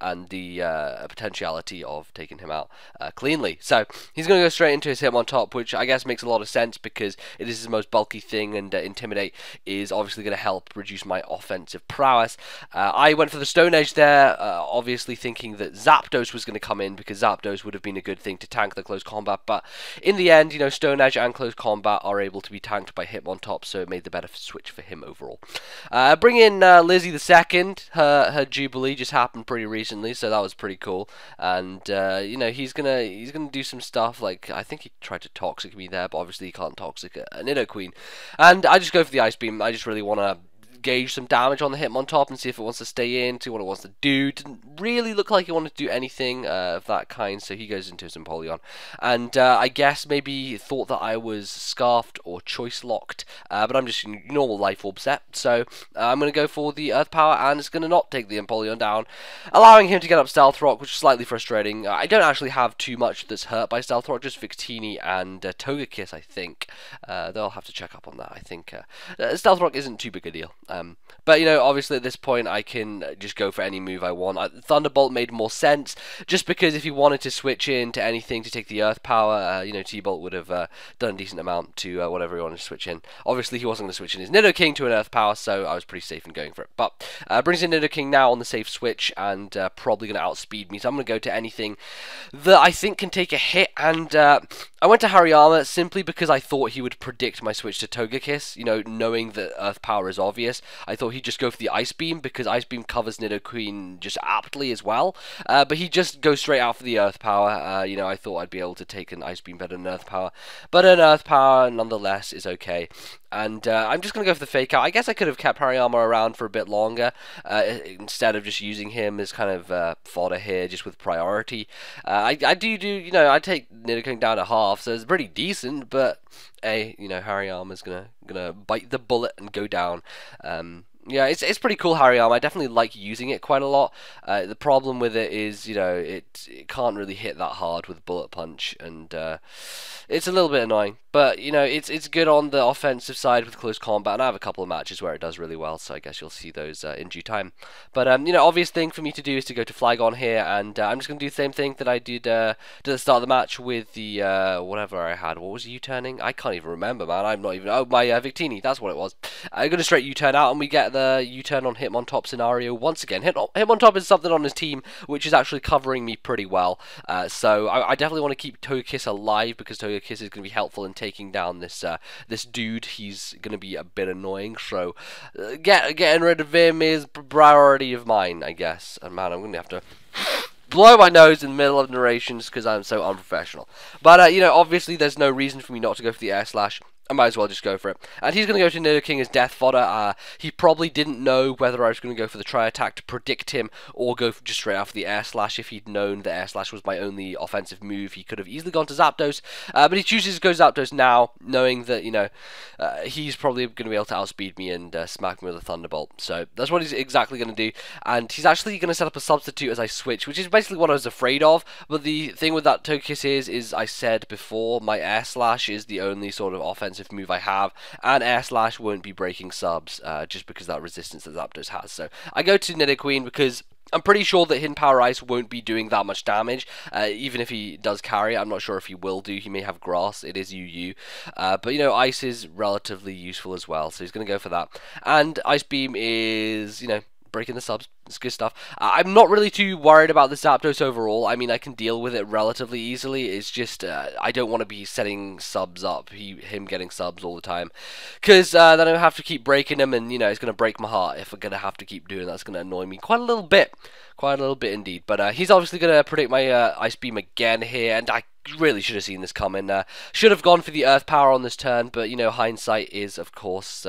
and the potentiality of taking him out cleanly. So he's going to go straight into his Hitmontop, which I guess makes a lot of sense because it is his most bulky thing, and Intimidate is obviously going to help reduce my offensive prowess. I went for the Stone Edge there, obviously thinking that Zapdos was going to come in because Zapdos would have been a good thing to tank the close combat, but in the end, you know, Stone Edge and close combat are able to be tanked by Hitmontop, so it made the better switch for him overall. Bring in Lizzie the Second. Her Jubilee just happened pretty recently, so that was pretty cool. And you know, he's gonna do some stuff like, I think he tried to Toxic me there, but obviously he can't Toxic a Nidoqueen. And I just go for the Ice Beam. I just really want to gauge some damage on the Hitmontop and see if it wants to stay in, see what it wants to do. Didn't really look like it wanted to do anything of that kind, so he goes into his Empoleon. And I guess maybe thought that I was Scarfed or Choice Locked, but I'm just in normal Life Orb set, so I'm going to go for the Earth Power, and it's going to not take the Empoleon down, allowing him to get up Stealth Rock, which is slightly frustrating. I don't actually have too much that's hurt by Stealth Rock, just Victini and Togekiss, I think. They'll have to check up on that. I think Stealth Rock isn't too big a deal. But, you know, obviously at this point I can just go for any move I want. Thunderbolt made more sense, just because if he wanted to switch into anything to take the Earth Power, you know, T-Bolt would have done a decent amount to whatever he wanted to switch in. Obviously he wasn't going to switch in his Nidoking to an Earth Power, so I was pretty safe in going for it. But brings in Nidoking now on the safe switch, and probably going to outspeed me, so I'm going to go to anything that I think can take a hit, and I went to Hariyama simply because I thought he would predict my switch to Togekiss, you know, knowing that Earth Power is obvious. I thought he'd just go for the Ice Beam because Ice Beam covers Nidoqueen just aptly as well. But he just goes straight out for the Earth Power. You know, I thought I'd be able to take an Ice Beam better than Earth Power. But an Earth Power, nonetheless, is okay. And I'm just going to go for the Fake Out. I guess I could have kept Hariyama around for a bit longer instead of just using him as kind of fodder here, just with priority. I do, you know, I take Nidoking down to half, so it's pretty decent, but hey, you know, Hariyama's gonna bite the bullet and go down. Yeah, it's pretty cool, Hariyama. I definitely like using it quite a lot. The problem with it is, you know, it can't really hit that hard with Bullet Punch, and it's a little bit annoying. But, you know, it's good on the offensive side with close combat, and I have a couple of matches where it does really well, so I guess you'll see those in due time. But, you know, obvious thing for me to do is to go to Flygon here, and I'm just going to do the same thing that I did at the start of the match with the, whatever I had. What was U-turning? I can't even remember, man. I'm not even... Oh, my Victini, that's what it was. I'm going to straight U-turn out, and we get the U-turn on Hitmontop scenario once again. Hitmontop is something on his team which is actually covering me pretty well, so I definitely want to keep Togekiss alive, because Togekiss is going to be helpful in taking down this this dude. He's going to be a bit annoying, so getting rid of him is priority of mine, I guess. And man, I'm going to have to blow my nose in the middle of narrations because I'm so unprofessional. But, you know, obviously there's no reason for me not to go for the Air Slash. I might as well just go for it. And he's going to go to Nidoking as Death Fodder. He probably didn't know whether I was going to go for the Tri-Attack to predict him or go just straight after the Air Slash. If he'd known that Air Slash was my only offensive move, he could have easily gone to Zapdos. But he chooses to go Zapdos now, knowing that, you know, he's probably going to be able to outspeed me and smack me with a Thunderbolt. So that's what he's exactly going to do. And he's actually going to set up a substitute as I switch, which is basically what I was afraid of. But the thing with that Togekiss is I said before, my Air Slash is the only sort of offensive move I have, and Air Slash won't be breaking subs just because of that resistance that Zapdos has. So I go to Nidoqueen because I'm pretty sure that Hidden Power Ice won't be doing that much damage, even if he does carry. I'm not sure if he will do. He may have Grass. It is UU. But, you know, Ice is relatively useful as well, so he's going to go for that. And Ice Beam is, you know, breaking the subs. It's good stuff. I'm not really too worried about the Zapdos overall. I mean, I can deal with it relatively easily. It's just I don't want to be setting subs up, him getting subs all the time, because then I have to keep breaking him, and you know, it's going to break my heart if I'm going to have to keep doing that. It's going to annoy me quite a little bit. Quite a little bit indeed. But he's obviously going to predict my Ice Beam again here, and I really should have seen this coming. Should have gone for the Earth Power on this turn, but you know, hindsight is, of course,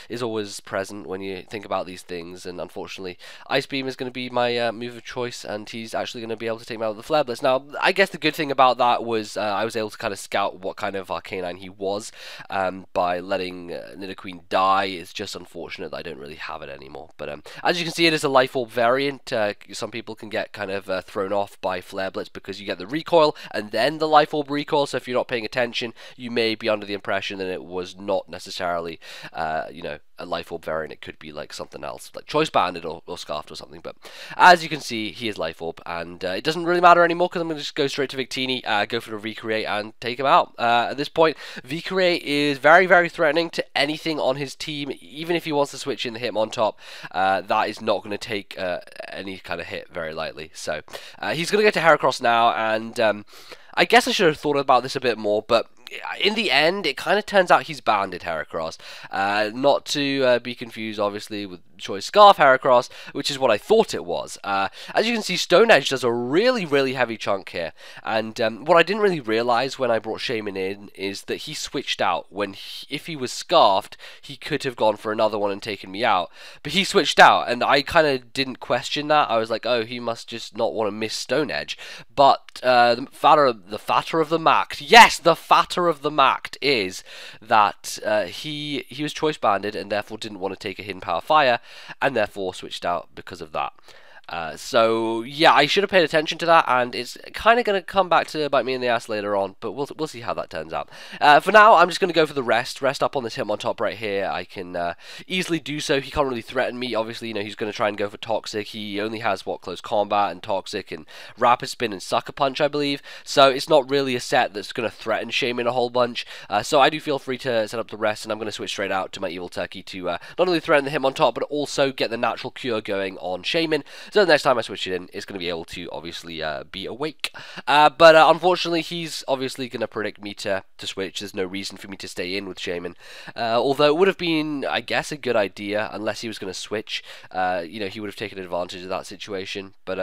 is always present when you think about these things, and unfortunately, Ice Beam is going to be my move of choice, and he's actually going to be able to take me out with the Flare Blitz. Now, I guess the good thing about that was I was able to kind of scout what kind of Arcanine he was by letting Nidoqueen die. It's just unfortunate that I don't really have it anymore. But as you can see, it is a Life Orb variant. Some people can get kind of thrown off by Flare Blitz because you get the recoil and then the Life Orb recoil, so if you're not paying attention, you may be under the impression that it was not necessarily, you know, a Life Orb variant. It could be like something else, like Choice Banded or Scarfed or something. But as you can see, he is Life Orb, and it doesn't really matter anymore because I'm going to just go straight to Victini, go for the Recreate, and take him out. At this point, Recreate is very, very threatening to anything on his team. Even if he wants to switch in the Hitmontop, that is not going to take any kind of hit very lightly. So he's going to go to Heracross now, and I guess I should have thought about this a bit more, but in the end, it kind of turns out he's banded Heracross. Not to be confused, obviously, with Choice Scarf Heracross, which is what I thought it was. As you can see, Stone Edge does a really, really heavy chunk here. And what I didn't really realize when I brought Shaman in is that he switched out. If he was Scarfed, he could have gone for another one and taken me out. But he switched out, and I kind of didn't question that. I was like, oh, he must just not want to miss Stone Edge. But the fatter of the mact, yes, the fatter of the mact is that he was choice banded and therefore didn't want to take a Hidden Power Fire, and therefore switched out because of that. So yeah, I should have paid attention to that, and it's kind of going to come back to bite me in the ass later on, but we'll see how that turns out. For now, I'm just going to go for the rest up on this Hitmontop right here. I can easily do so. He can't really threaten me. Obviously, you know, he's going to try and go for Toxic. He only has, what, Close Combat and Toxic and Rapid Spin and Sucker Punch, I believe, so it's not really a set that's going to threaten Shaman a whole bunch. So I do feel free to set up the rest, and I'm going to switch straight out to my Evil Turkey to not only threaten the Hitmontop, but also get the natural cure going on Shaman. So the next time I switch it in, it's going to be able to obviously be awake. But unfortunately, he's obviously going to predict me to switch. There's no reason for me to stay in with Shaman. Although it would have been, I guess, a good idea unless he was going to switch. You know, he would have taken advantage of that situation. But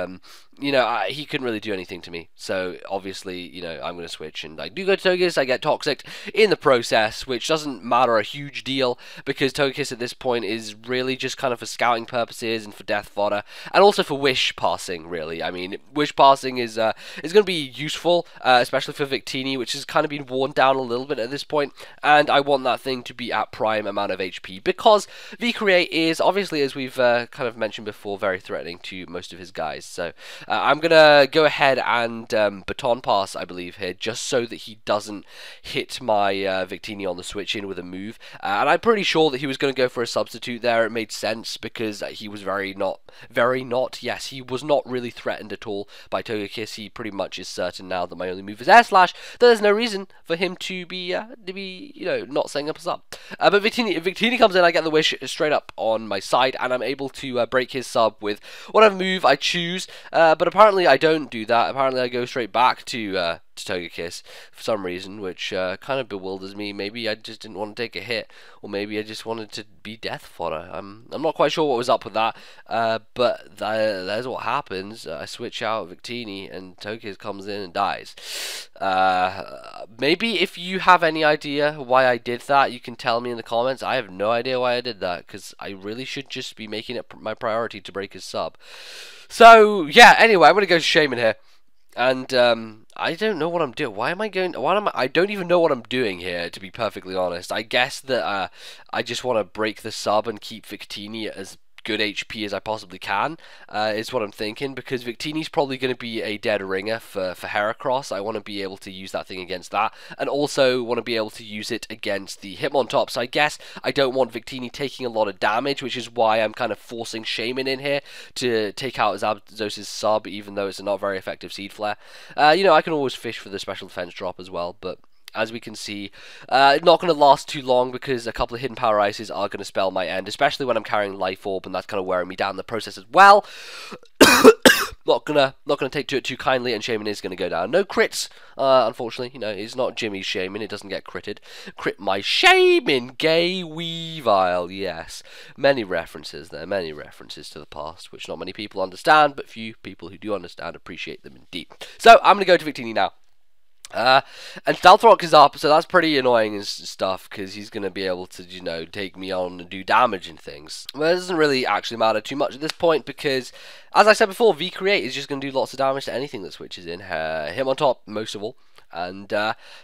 you know, he couldn't really do anything to me. So obviously, you know, I'm going to switch, and I do go to Togekiss. I get Toxic in the process, which doesn't matter a huge deal because Togekiss at this point is really just kind of for scouting purposes and for death fodder, and also for wish passing, really. I mean, wish passing is going to be useful, especially for Victini, which has kind of been worn down a little bit at this point, and I want that thing to be at prime amount of HP, because V-Create is, obviously, as we've kind of mentioned before, very threatening to most of his guys. So I'm going to go ahead and Baton Pass, I believe, here, just so that he doesn't hit my Victini on the switch in with a move, and I'm pretty sure that he was going to go for a substitute there. It made sense because he was yes, he was not really threatened at all by Togekiss. He pretty much is certain now that my only move is Air Slash. There's no reason for him to be you know, not setting up a sub. But Victini comes in, I get the wish straight up on my side, and I'm able to break his sub with whatever move I choose. But apparently I don't do that. Apparently I go straight back to to Togekiss for some reason, which kind of bewilders me. Maybe I just didn't want to take a hit, or maybe I just wanted to be death fodder. I'm not quite sure what was up with that, but that's what happens. I switch out Victini, and Togekiss comes in and dies. Maybe if you have any idea why I did that, you can tell me in the comments. I have no idea why I did that, because I really should just be making it my priority to break his sub. So yeah, anyway, I'm gonna go to Shaman here. And I don't know what I'm doing. I don't even know what I'm doing here, to be perfectly honest. I guess that I just want to break the sub and keep Victini as good HP as I possibly can, is what I'm thinking, because Victini's probably going to be a dead ringer for Heracross. I want to be able to use that thing against that, and also want to be able to use it against the Hitmontop. So I guess I don't want Victini taking a lot of damage, which is why I'm kind of forcing Shaman in here to take out Zapdos' sub, even though it's a not very effective Seed Flare. You know, I can always fish for the special defense drop as well, but as we can see, not going to last too long, because a couple of hidden power ices are going to spell my end, especially when I'm carrying Life Orb, and that's kind of wearing me down in the process as well. Not gonna take to it too kindly, and Shaman is gonna go down. No crits, unfortunately. You know, he's not Jimmy's Shaman. It doesn't get critted. Crit my Shaman, gay Weavile. Yes, many references there. Many references to the past, which not many people understand, but few people who do understand appreciate them indeed. So I'm gonna go to Victini now. And Stealth Rock is up, so that's pretty annoying and stuff, because he's going to be able to, you know, take me on and do damage and things. But it doesn't really actually matter too much at this point, because, as I said before, V-Create is just going to do lots of damage to anything that switches in. Hitmontop, most of all. And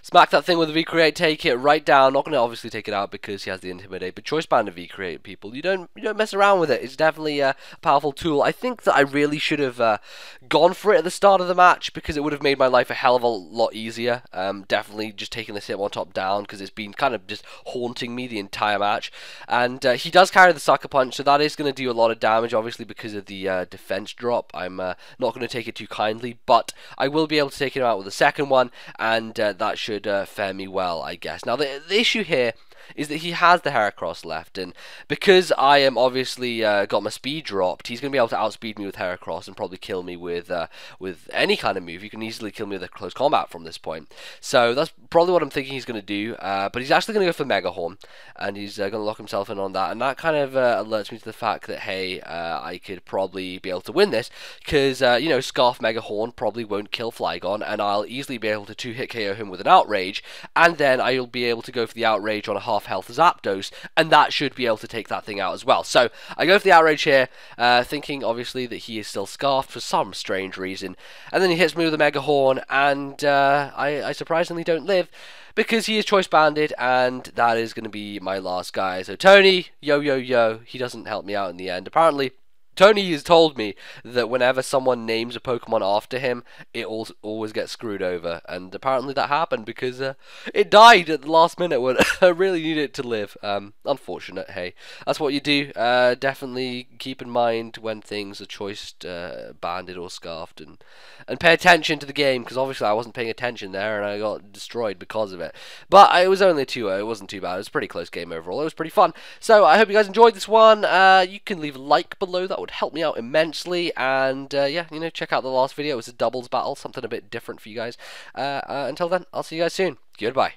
smack that thing with a V-Create, take it right down. Not going to obviously take it out because he has the Intimidate, but Choice Band of V-Create, people. You don't mess around with it. It's definitely a powerful tool. I think that I really should have gone for it at the start of the match, because it would have made my life a hell of a lot easier. Definitely just taking this Hitmontop down, because it's been kind of just haunting me the entire match. And he does carry the Sucker Punch, so that is going to do a lot of damage, obviously, because of the defense drop. I'm not going to take it too kindly, but I will be able to take him out with the second one, and that should fare me well, I guess. Now, the issue here is that he has the Heracross left, and because I am obviously got my speed dropped, he's going to be able to outspeed me with Heracross and probably kill me with any kind of move. You can easily kill me with a close combat from this point. So that's probably what I'm thinking he's going to do, but he's actually going to go for Mega Horn, and he's going to lock himself in on that, and that kind of alerts me to the fact that, hey, I could probably be able to win this, because, you know, Scarf Mega Horn probably won't kill Flygon, and I'll easily be able to 2-hit KO him with an Outrage, and then I'll be able to go for the Outrage on a half health Zapdos, and that should be able to take that thing out as well. So I go for the Outrage here, thinking obviously that he is still scarfed for some strange reason, and then he hits me with a Mega Horn, and I surprisingly don't live, because he is choice banded, and that is going to be my last guy. So Tony, yo, he doesn't help me out in the end. Apparently Tony has told me that whenever someone names a Pokemon after him, it always gets screwed over, and apparently that happened, because it died at the last minute when I really needed it to live. Unfortunate, hey. That's what you do. Definitely keep in mind when things are choiced, banded or scarfed, and pay attention to the game, because obviously I wasn't paying attention there, and I got destroyed because of it. But it was only 2-0, it wasn't too bad. It was a pretty close game overall. It was pretty fun. So I hope you guys enjoyed this one. You can leave a like below, that would help me out immensely, and yeah, you know, check out the last video. It was a doubles battle, something a bit different for you guys. Until then, I'll see you guys soon. Goodbye.